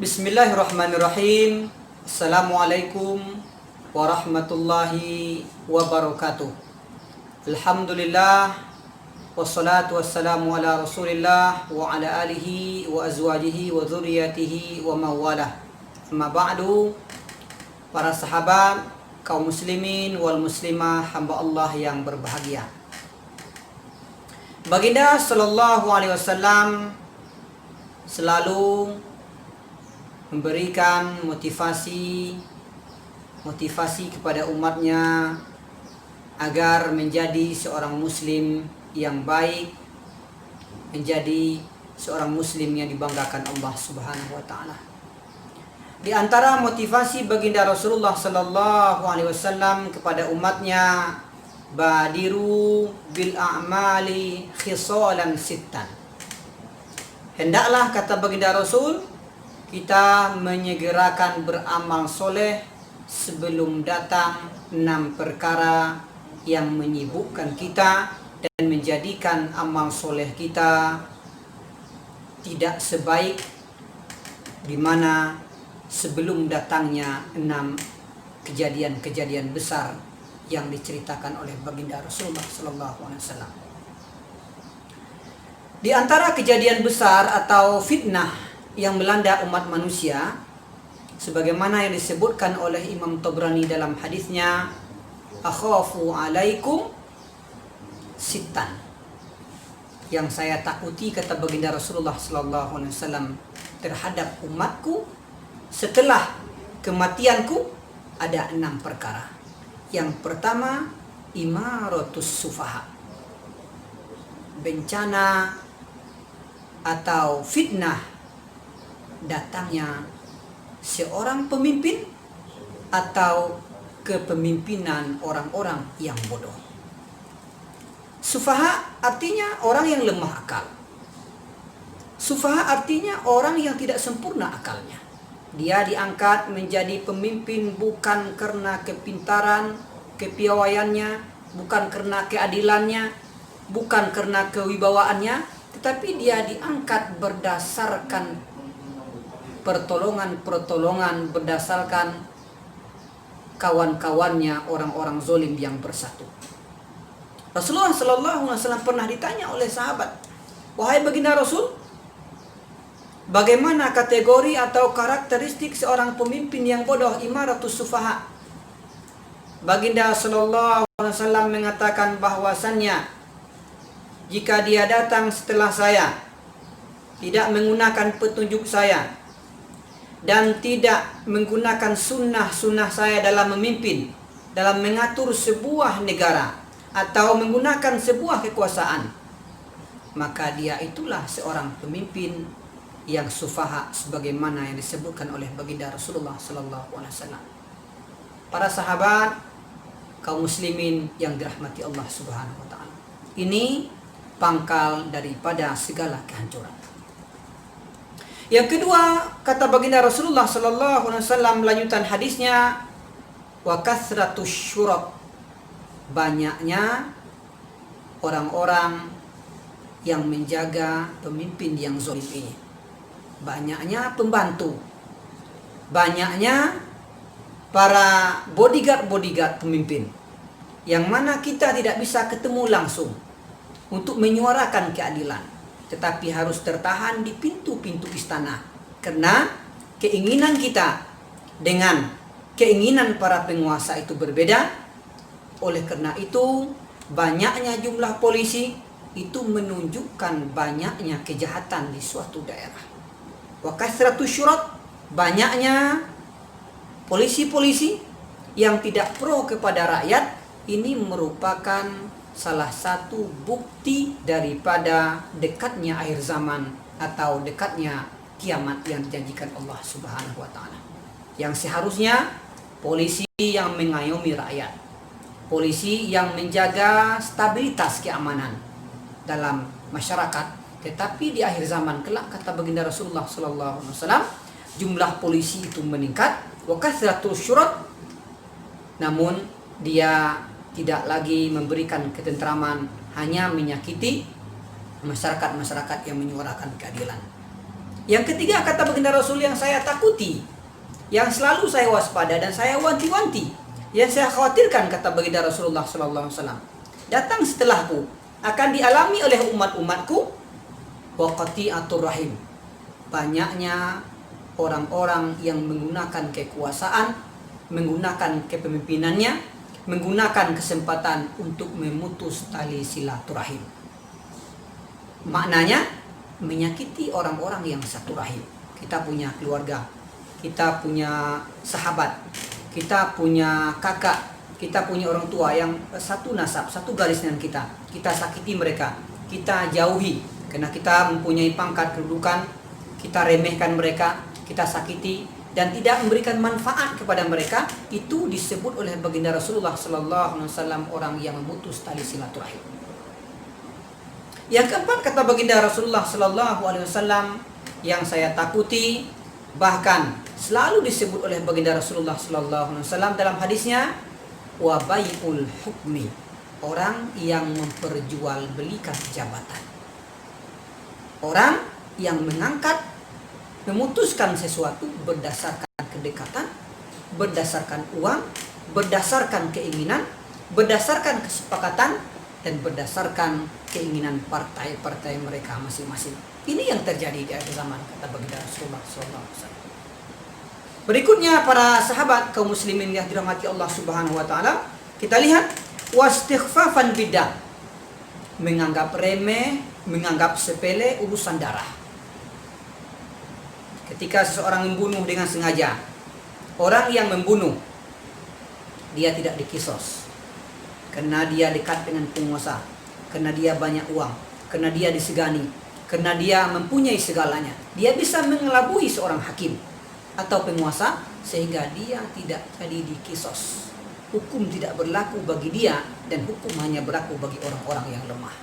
Bismillahirrahmanirrahim. Assalamualaikum warahmatullahi wabarakatuh. Alhamdulillah, wassalatu wassalamu ala rasulillah wa ala alihi wa azwajihi wa dzurriyyatihi wa mawalah. Amma ba'du. Para sahabat, kaum muslimin wal muslimah, hamba Allah yang berbahagia. Baginda sallallahu alaihi wasallam selalu memberikan motivasi kepada umatnya agar menjadi seorang muslim yang baik, menjadi seorang muslim yang dibanggakan Allah Subhanahu wa taala. Di antara motivasi baginda Rasulullah sallallahu alaihi wasallam kepada umatnya, badiru bil a'mali khisalan sittan. Hendaklah, kata baginda Rasul, kita menyegerakan beramal soleh sebelum datang 6 perkara yang menyibukkan kita dan menjadikan amal soleh kita tidak sebaik di mana sebelum datangnya 6 kejadian-kejadian besar yang diceritakan oleh baginda Rasulullah SAW. Di antara kejadian besar atau fitnah yang melanda umat manusia, sebagaimana yang disebutkan oleh Imam Tabrani dalam hadisnya, akhafu alaikum sittan. Yang saya takuti, kata baginda Rasulullah SAW, terhadap umatku setelah kematianku ada 6 perkara. Yang pertama, imaratus sufaha, bencana atau fitnah datangnya seorang pemimpin atau kepemimpinan orang-orang yang bodoh. Sufaha artinya orang yang lemah akal. Sufaha artinya orang yang tidak sempurna akalnya. Dia diangkat menjadi pemimpin bukan karena kepintaran, kepiawaiannya, bukan karena keadilannya, bukan karena kewibawaannya, tetapi dia diangkat berdasarkan pertolongan berdasarkan kawan-kawannya orang-orang zolim yang bersatu. Rasulullah SAW pernah ditanya oleh sahabat, wahai baginda Rasul, bagaimana kategori atau karakteristik seorang pemimpin yang bodoh, imaratus sufaha? Baginda SAW mengatakan bahwasannya jika dia datang setelah saya, tidak menggunakan petunjuk saya, dan tidak menggunakan sunnah-sunnah saya dalam memimpin, dalam mengatur sebuah negara atau menggunakan sebuah kekuasaan, maka dia itulah seorang pemimpin yang sufaha, sebagaimana yang disebutkan oleh baginda Rasulullah SAW. Para sahabat, kaum muslimin yang dirahmati Allah Subhanahu wa taala, ini pangkal daripada segala kehancuran. Yang kedua, kata baginda Rasulullah SAW, lanjutan hadisnya, wa kasratus syurat, banyaknya orang-orang yang menjaga pemimpin yang zalim ini. Banyaknya pembantu, banyaknya para bodyguard pemimpin, yang mana kita tidak bisa ketemu langsung untuk menyuarakan keadilan, tetapi harus tertahan di pintu-pintu istana, karena keinginan kita dengan keinginan para penguasa itu berbeda. Oleh karena itu, banyaknya jumlah polisi itu menunjukkan banyaknya kejahatan di suatu daerah. Wa kasratus syurat, banyaknya polisi-polisi yang tidak pro kepada rakyat, ini merupakan salah satu bukti daripada dekatnya akhir zaman atau dekatnya kiamat yang dijanjikan Allah Subhanahu wa taala. Yang seharusnya polisi yang mengayomi rakyat, polisi yang menjaga stabilitas keamanan dalam masyarakat, tetapi di akhir zaman kelak kata baginda Rasulullah sallallahu alaihi wasallam, jumlah polisi itu meningkat, wa kathratus syurat, namun dia tidak lagi memberikan ketentraman, hanya menyakiti masyarakat-masyarakat yang menyuarakan keadilan. Yang ketiga kata baginda Rasul yang saya takuti, yang selalu saya waspada dan saya wanti-wanti, yang saya khawatirkan kata baginda Rasulullah sallallahu alaihi wasallam, datang setelahku akan dialami oleh umat-umatku wa qati'atur rahim. Banyaknya orang-orang yang menggunakan kekuasaan, menggunakan kepemimpinannya, menggunakan kesempatan untuk memutus tali silaturahim. Maknanya menyakiti orang-orang yang satu rahim. Kita punya keluarga, kita punya sahabat, kita punya kakak, kita punya orang tua yang satu nasab, satu garis dengan kita. Kita sakiti mereka, kita jauhi karena kita mempunyai pangkat kedudukan, kita remehkan mereka, kita sakiti dan tidak memberikan manfaat kepada mereka. Itu disebut oleh baginda Rasulullah sallallahu alaihi wasallam orang yang memutus tali silaturahim. Yang keempat kata baginda Rasulullah sallallahu alaihi wasallam yang saya takuti, bahkan selalu disebut oleh baginda Rasulullah sallallahu alaihi wasallam dalam hadisnya, wa bai'ul hukmi, orang yang memperjualbelikan jabatan. Orang yang mengangkat, memutuskan sesuatu berdasarkan kedekatan, berdasarkan uang, berdasarkan keinginan, berdasarkan kesepakatan, dan berdasarkan keinginan partai-partai mereka masing-masing. Ini yang terjadi di akhir zaman kata baginda Rasulullah SAW. Berikutnya para sahabat kaum muslimin yang dirahmati Allah Subhanahu wa taala, kita lihat wastighfafan bidah, menganggap remeh, menganggap sepele urusan darah. Ketika seseorang membunuh dengan sengaja, orang yang membunuh dia tidak dikisos karena dia dekat dengan penguasa, karena dia banyak uang, karena dia disegani, karena dia mempunyai segalanya. Dia bisa mengelabui seorang hakim atau penguasa sehingga dia tidak jadi dikisos. Hukum tidak berlaku bagi dia dan hukum hanya berlaku bagi orang-orang yang lemah.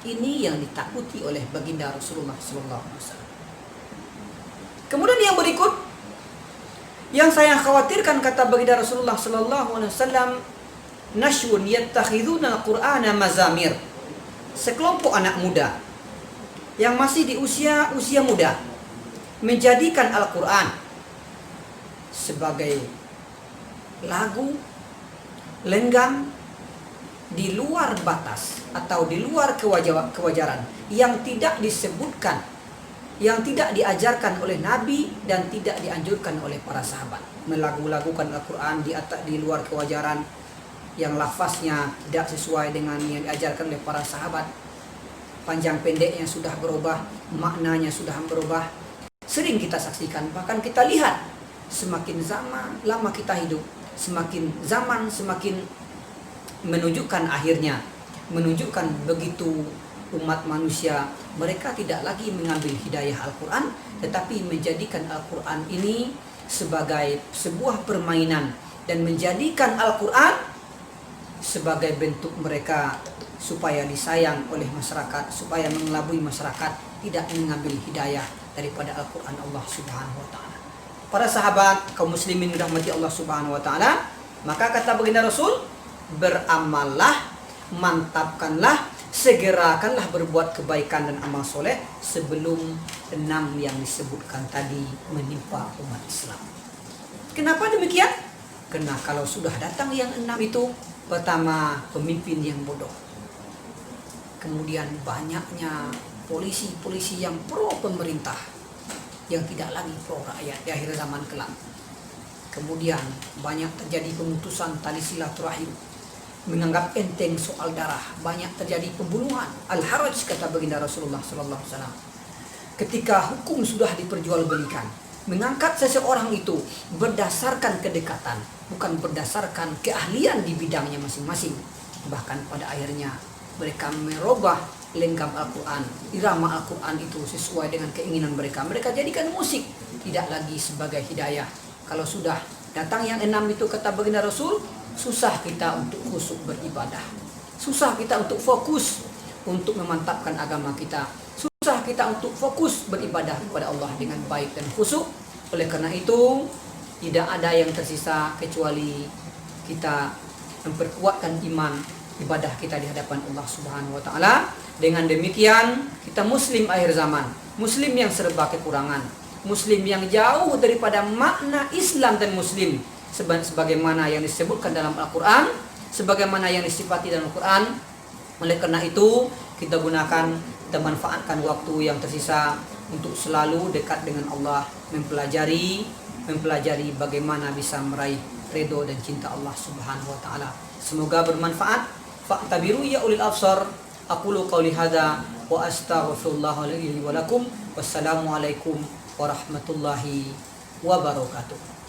Ini yang ditakuti oleh baginda Rasulullah SAW. Kemudian yang berikut, yang saya khawatirkan kata baginda Rasulullah SAW, nashun yattakhiduna al-Qur'ana mazamir. Sekelompok anak muda yang masih di usia muda menjadikan Al-Quran sebagai lagu, lenggang di luar batas atau di luar kewajaran yang tidak disebutkan, yang tidak diajarkan oleh Nabi dan tidak dianjurkan oleh para sahabat. Melagu-lagukan Al-Quran di luar kewajaran, yang lafaznya tidak sesuai dengan yang diajarkan oleh para sahabat, panjang pendeknya sudah berubah, maknanya sudah berubah. Sering kita saksikan, bahkan kita lihat, semakin zaman lama kita hidup, semakin zaman semakin menunjukkan akhirnya, menunjukkan begitu umat manusia mereka tidak lagi mengambil hidayah Al-Quran, tetapi menjadikan Al-Quran ini sebagai sebuah permainan dan menjadikan Al-Quran sebagai bentuk mereka supaya disayang oleh masyarakat, supaya mengelabui masyarakat, tidak mengambil hidayah daripada Al-Quran Allah Subhanahu wa taala. Para sahabat kaum muslimin dirahmati Allah Subhanahu wa taala, maka kata baginda Rasul, beramallah, mantapkanlah, segerakanlah berbuat kebaikan dan amal soleh sebelum 6 yang disebutkan tadi menimpa umat Islam. Kenapa demikian? Karena kalau sudah datang yang 6 itu, pertama pemimpin yang bodoh, kemudian banyaknya polisi-polisi yang pro pemerintah yang tidak lagi pro rakyat di akhir zaman kelak. Kemudian banyak terjadi pemutusan tali silaturahim, menganggap enteng soal darah, banyak terjadi pembunuhan, al-haraj kata baginda Rasulullah SAW. Ketika hukum sudah diperjualbelikan, mengangkat seseorang itu berdasarkan kedekatan, bukan berdasarkan keahlian di bidangnya masing-masing, Bahkan pada akhirnya mereka merubah lenggam Al-Quran, irama Al-Quran itu sesuai dengan keinginan mereka. Mereka jadikan musik tidak lagi sebagai hidayah. Kalau sudah datang yang 6 itu kata baginda Rasul, susah kita untuk khusyuk beribadah, susah kita untuk fokus untuk memantapkan agama kita, susah kita untuk fokus beribadah kepada Allah dengan baik dan khusyuk. Oleh karena itu tidak ada yang tersisa kecuali kita memperkuatkan iman ibadah kita di hadapan Allah Subhanahu wa taala. Dengan demikian kita muslim akhir zaman, muslim yang serba kekurangan, muslim yang jauh daripada makna Islam dan muslim sebagaimana yang disebutkan dalam Al-Quran, sebagaimana yang disifati dalam Al-Quran. Oleh karena itu kita gunakan dan manfaatkan waktu yang tersisa untuk selalu dekat dengan Allah, mempelajari bagaimana bisa meraih ridho dan cinta Allah Subhanahu wa taala. Semoga bermanfaat. Fa'tabiru ya ulil absar. Aqulu qawli hadza wa astaghfirullah li wa lakum. Wassalamu alaikum warahmatullahi wabarakatuh.